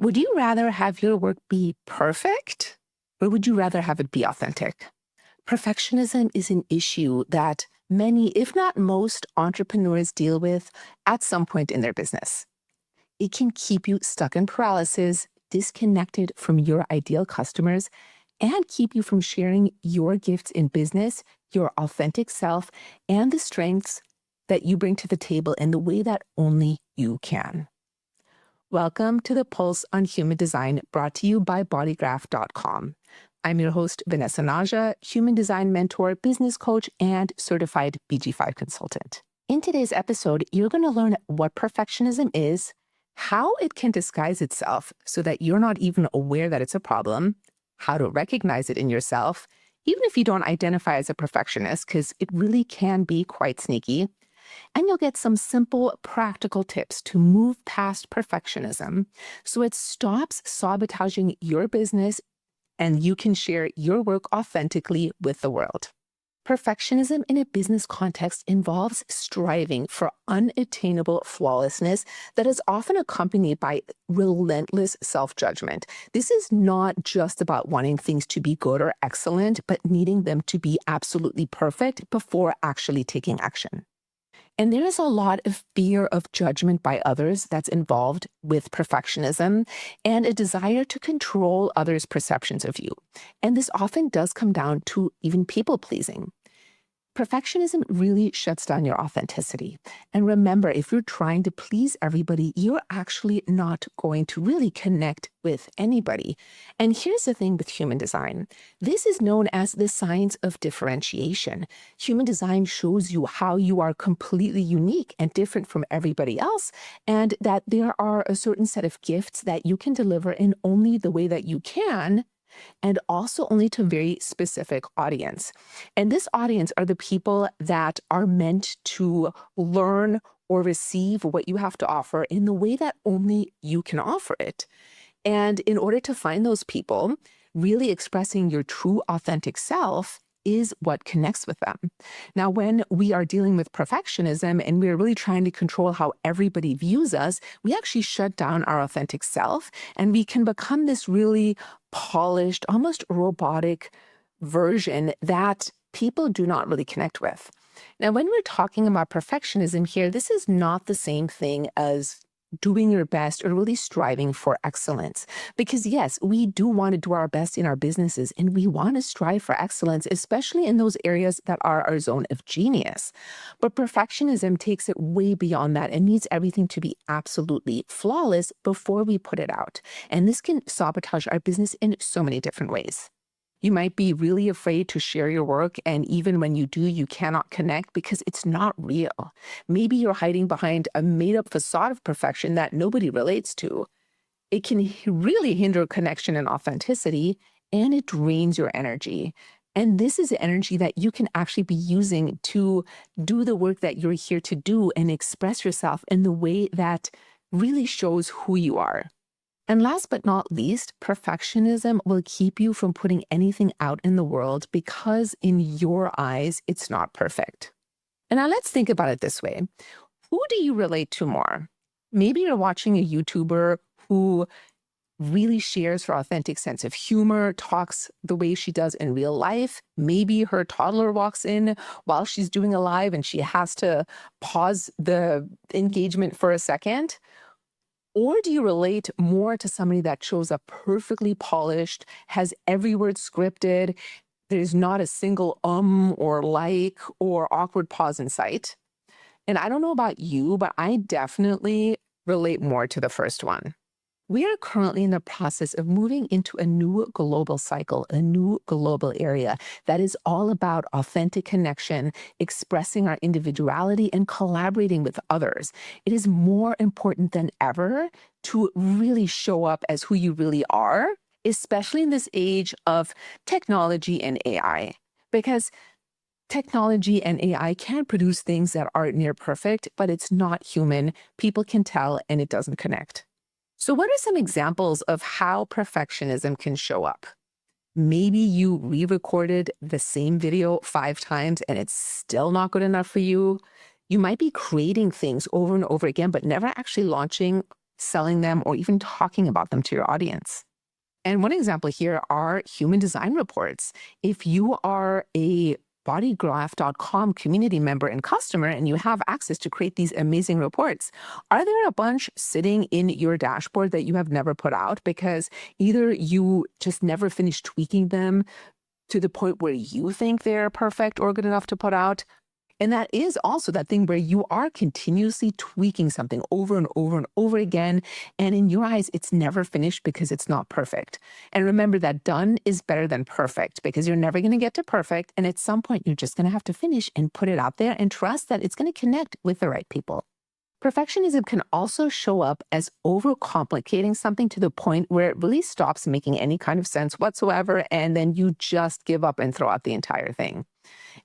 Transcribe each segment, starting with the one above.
Would you rather have your work be perfect or would you rather have it be authentic? Perfectionism is an issue that many, if not most, entrepreneurs deal with at some point in their business. It can keep you stuck in paralysis, disconnected from your ideal customers, and keep you from sharing your gifts in business, your authentic self, and the strengths that you bring to the table in the way that only you can. Welcome to the Pulse on Human Design, brought to you by bodygraph.com. I'm your host, Vanessa Naja, human design mentor, business coach, and certified BG5 consultant. In today's episode, you're going to learn what perfectionism is, how it can disguise itself so that you're not even aware that it's a problem, how to recognize it in yourself, even if you don't identify as a perfectionist, because it really can be quite sneaky. And you'll get some simple, practical tips to move past perfectionism so it stops sabotaging your business and you can share your work authentically with the world. Perfectionism in a business context involves striving for unattainable flawlessness that is often accompanied by relentless self-judgment. This is not just about wanting things to be good or excellent, but needing them to be absolutely perfect before actually taking action. And there is a lot of fear of judgment by others that's involved with perfectionism and a desire to control others' perceptions of you. And this often does come down to even people pleasing. Perfectionism really shuts down your authenticity. And remember, if you're trying to please everybody, you're actually not going to really connect with anybody. And here's the thing with human design. This is known as the science of differentiation. Human design shows you how you are completely unique and different from everybody else, and that there are a certain set of gifts that you can deliver in only the way that you can, and also only to a very specific audience. And this audience are the people that are meant to learn or receive what you have to offer in the way that only you can offer it. And in order to find those people, really expressing your true authentic self is what connects with them. Now, when we are dealing with perfectionism and we're really trying to control how everybody views us, we actually shut down our authentic self and we can become this really polished, almost robotic version that people do not really connect with. Now, when we're talking about perfectionism here, this is not the same thing as doing your best or really striving for excellence. Because yes, we do want to do our best in our businesses and we want to strive for excellence, especially in those areas that are our zone of genius. But perfectionism takes it way beyond that and needs everything to be absolutely flawless before we put it out. And this can sabotage our business in so many different ways. You might be really afraid to share your work, and even when you do, you cannot connect because it's not real. Maybe you're hiding behind a made-up facade of perfection that nobody relates to. It can really hinder connection and authenticity, and it drains your energy. And this is the energy that you can actually be using to do the work that you're here to do and express yourself in the way that really shows who you are. And last but not least, perfectionism will keep you from putting anything out in the world because in your eyes, it's not perfect. And now let's think about it this way. Who do you relate to more? Maybe you're watching a YouTuber who really shares her authentic sense of humor, talks the way she does in real life. Maybe her toddler walks in while she's doing a live and she has to pause the engagement for a second. Or do you relate more to somebody that shows up perfectly polished, has every word scripted, there's not a single or like or awkward pause in sight? And I don't know about you, but I definitely relate more to the first one. We are currently in the process of moving into a new global cycle, a new global area that is all about authentic connection, expressing our individuality, and collaborating with others. It is more important than ever to really show up as who you really are, especially in this age of technology and AI, because technology and AI can produce things that aren't near perfect, but it's not human. People can tell, and it doesn't connect. So what are some examples of how perfectionism can show up? Maybe you re-recorded the same video 5 times and it's still not good enough for you. You might be creating things over and over again, but never actually launching selling them, or even talking about them to your audience. And one example here are human design reports. If you are a bodygraph.com community member and customer and you have access to create these amazing reports, are there a bunch sitting in your dashboard that you have never put out because either you just never finished tweaking them to the point where you think they're perfect or good enough to put out? And that is also that thing where you are continuously tweaking something over and over and over again. And in your eyes, it's never finished because it's not perfect. And remember that done is better than perfect because you're never going to get to perfect. And at some point, you're just going to have to finish and put it out there and trust that it's going to connect with the right people. Perfectionism can also show up as overcomplicating something to the point where it really stops making any kind of sense whatsoever. And then you just give up and throw out the entire thing.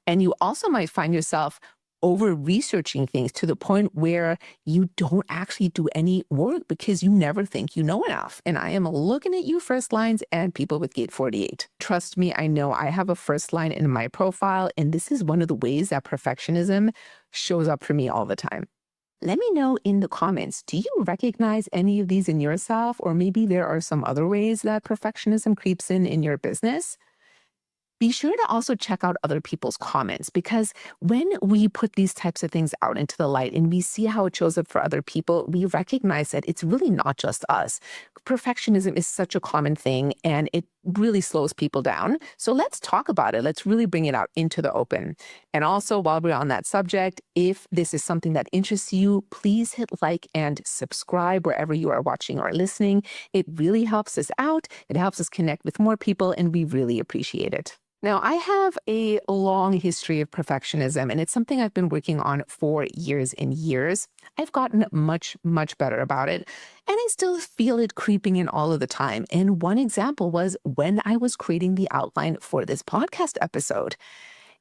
And you also might find yourself over researching things to the point where you don't actually do any work because you never think you know enough. And I am looking at you first lines and people with Gate 48. Trust me, I know I have a first line in my profile, and this is one of the ways that perfectionism shows up for me all the time. Let me know in the comments, do you recognize any of these in yourself? Or maybe there are some other ways that perfectionism creeps in your business? Be sure to also check out other people's comments, because when we put these types of things out into the light and we see how it shows up for other people, we recognize that it's really not just us. Perfectionism is such a common thing and it really slows people down. So let's talk about it. Let's really bring it out into the open. And also, while we're on that subject, if this is something that interests you, please hit like and subscribe wherever you are watching or listening. It really helps us out. It helps us connect with more people, and we really appreciate it. Now, I have a long history of perfectionism, and it's something I've been working on for years and years. I've gotten much, much better about it, and I still feel it creeping in all of the time. And one example was when I was creating the outline for this podcast episode.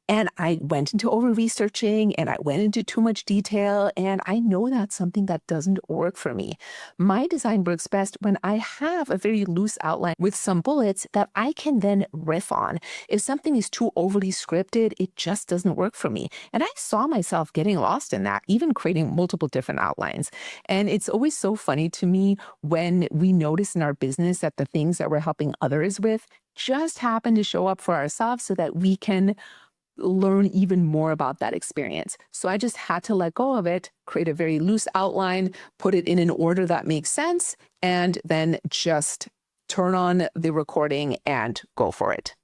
And I went into over researching and I went into too much detail. And I know that's something that doesn't work for me. My design works best when I have a very loose outline with some bullets that I can then riff on. If something is too overly scripted, it just doesn't work for me. And I saw myself getting lost in that, even creating multiple different outlines. And it's always so funny to me when we notice in our business that the things that we're helping others with just happen to show up for ourselves so that we can learn even more about that experience. So I just had to let go of it, create a very loose outline, put it in an order that makes sense, and then just turn on the recording and go for it.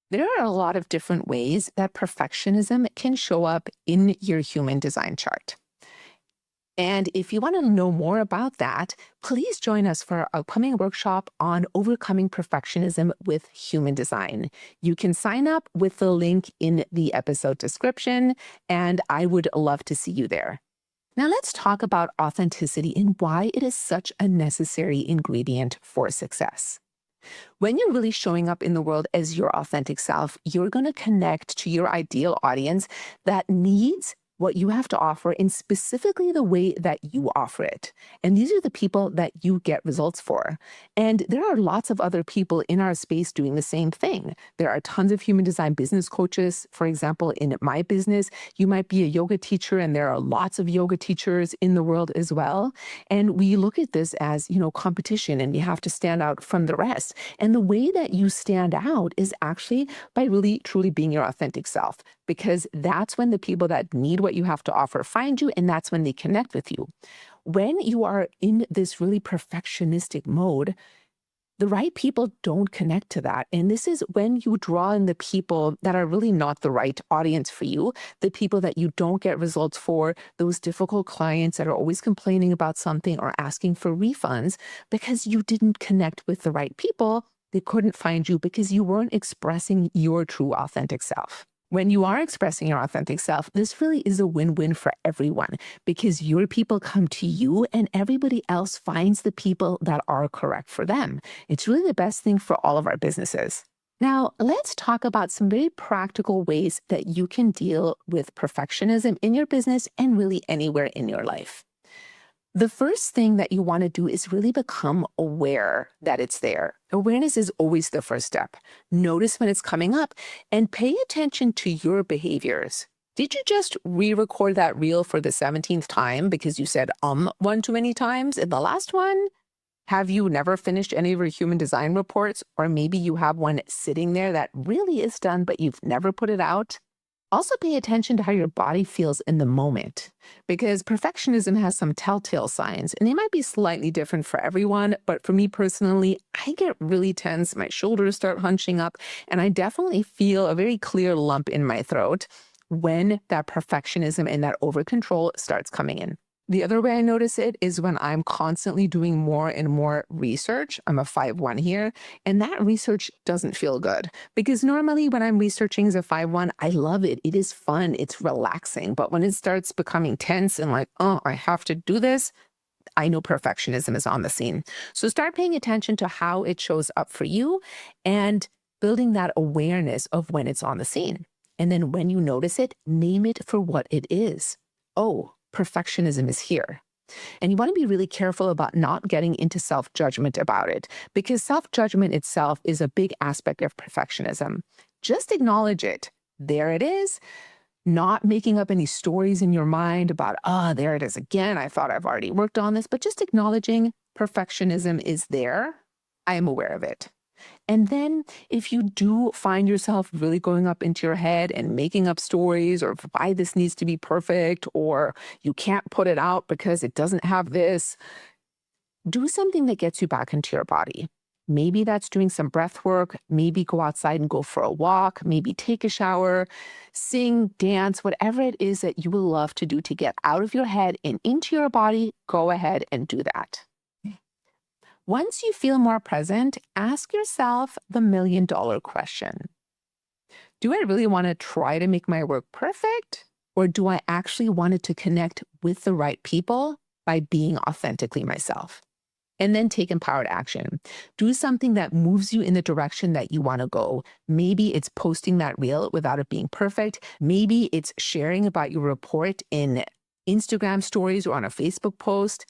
There are a lot of different ways that perfectionism can show up in your human design chart. And if you want to know more about that, please join us for our upcoming workshop on overcoming perfectionism with human design. You can sign up with the link in the episode description, and I would love to see you there. Now let's talk about authenticity and why it is such a necessary ingredient for success. When you're really showing up in the world as your authentic self, you're going to connect to your ideal audience that needs what you have to offer in specifically the way that you offer it. And these are the people that you get results for. And there are lots of other people in our space doing the same thing. There are tons of human design business coaches. For example, in my business, you might be a yoga teacher, and there are lots of yoga teachers in the world as well. And we look at this as, competition, and you have to stand out from the rest. And the way that you stand out is actually by really, truly being your authentic self, because that's when the people that need what you have to offer find you, and that's when they connect with you. When you are in this really perfectionistic mode, the right people don't connect to that. And this is when you draw in the people that are really not the right audience for you, the people that you don't get results for, those difficult clients that are always complaining about something or asking for refunds because you didn't connect with the right people. They couldn't find you because you weren't expressing your true authentic self. When you are expressing your authentic self, this really is a win-win for everyone because your people come to you and everybody else finds the people that are correct for them. It's really the best thing for all of our businesses. Now, let's talk about some very practical ways that you can deal with perfectionism in your business and really anywhere in your life. The first thing that you want to do is really become aware that it's there. Awareness is always the first step. Notice when it's coming up and pay attention to your behaviors. Did you just re-record that reel for the 17th time because you said one too many times in the last one? Have you never finished any of your human design reports? Or maybe you have one sitting there that really is done, but you've never put it out? Also, pay attention to how your body feels in the moment, because perfectionism has some telltale signs, and they might be slightly different for everyone. But for me personally, I get really tense, my shoulders start hunching up, and I definitely feel a very clear lump in my throat when that perfectionism and that over control starts coming in. The other way I notice it is when I'm constantly doing more and more research. I'm a 5-1 here, and that research doesn't feel good. Because normally when I'm researching as a 5-1, I love it. It is fun. It's relaxing. But when it starts becoming tense and like, oh, I have to do this, I know perfectionism is on the scene. So start paying attention to how it shows up for you and building that awareness of when it's on the scene. And then when you notice it, name it for what it is. Oh, perfectionism is here. And you want to be really careful about not getting into self-judgment about it, because self-judgment itself is a big aspect of perfectionism. Just acknowledge it. There it is. Not making up any stories in your mind about, there it is again. I thought I've already worked on this, but just acknowledging perfectionism is there. I am aware of it. And then if you do find yourself really going up into your head and making up stories or why this needs to be perfect, or you can't put it out because it doesn't have this, do something that gets you back into your body. Maybe that's doing some breath work, maybe go outside and go for a walk, maybe take a shower, sing, dance, whatever it is that you will love to do to get out of your head and into your body, go ahead and do that. Once you feel more present, ask yourself the $1,000,000 question. Do I really want to try to make my work perfect? Or do I actually want it to connect with the right people by being authentically myself? And then take empowered action. Do something that moves you in the direction that you want to go. Maybe it's posting that reel without it being perfect. Maybe it's sharing about your report in Instagram stories or on a Facebook post.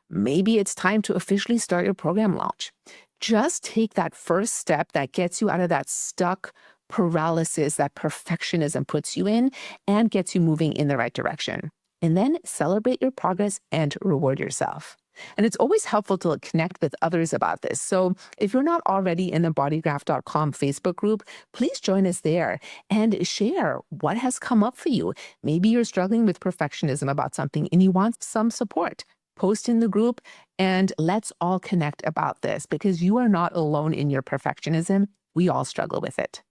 Maybe it's time to officially start your program launch. Just take that first step that gets you out of that stuck paralysis that perfectionism puts you in and gets you moving in the right direction. And then celebrate your progress and reward yourself. And it's always helpful to connect with others about this. So if you're not already in the bodygraph.com Facebook group, please join us there and share what has come up for you. Maybe you're struggling with perfectionism about something and you want some support. Post in the group and let's all connect about this, because you are not alone in your perfectionism. We all struggle with it.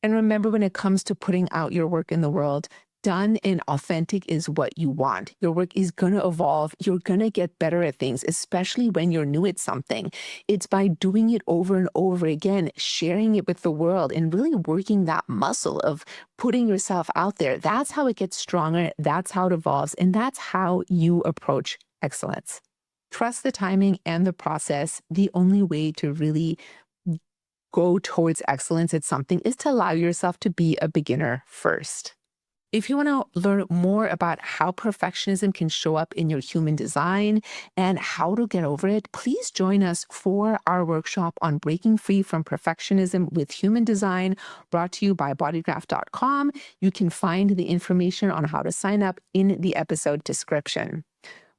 And remember, when it comes to putting out your work in the world, done and authentic is what you want. Your work is going to evolve. You're going to get better at things, especially when you're new at something. It's by doing it over and over again, sharing it with the world, and really working that muscle of putting yourself out there. That's how it gets stronger. That's how it evolves. And that's how you approach excellence. Trust the timing and the process. The only way to really go towards excellence at something is to allow yourself to be a beginner first. If you want to learn more about how perfectionism can show up in your human design and how to get over it, please join us for our workshop on breaking free from perfectionism with human design, brought to you by bodygraph.com. You can find the information on how to sign up in the episode description.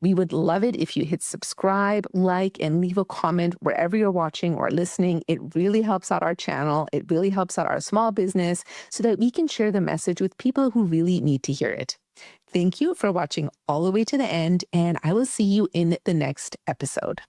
We would love it if you hit subscribe, like, and leave a comment wherever you're watching or listening. It really helps out our channel. It really helps out our small business so that we can share the message with people who really need to hear it. Thank you for watching all the way to the end, and I will see you in the next episode.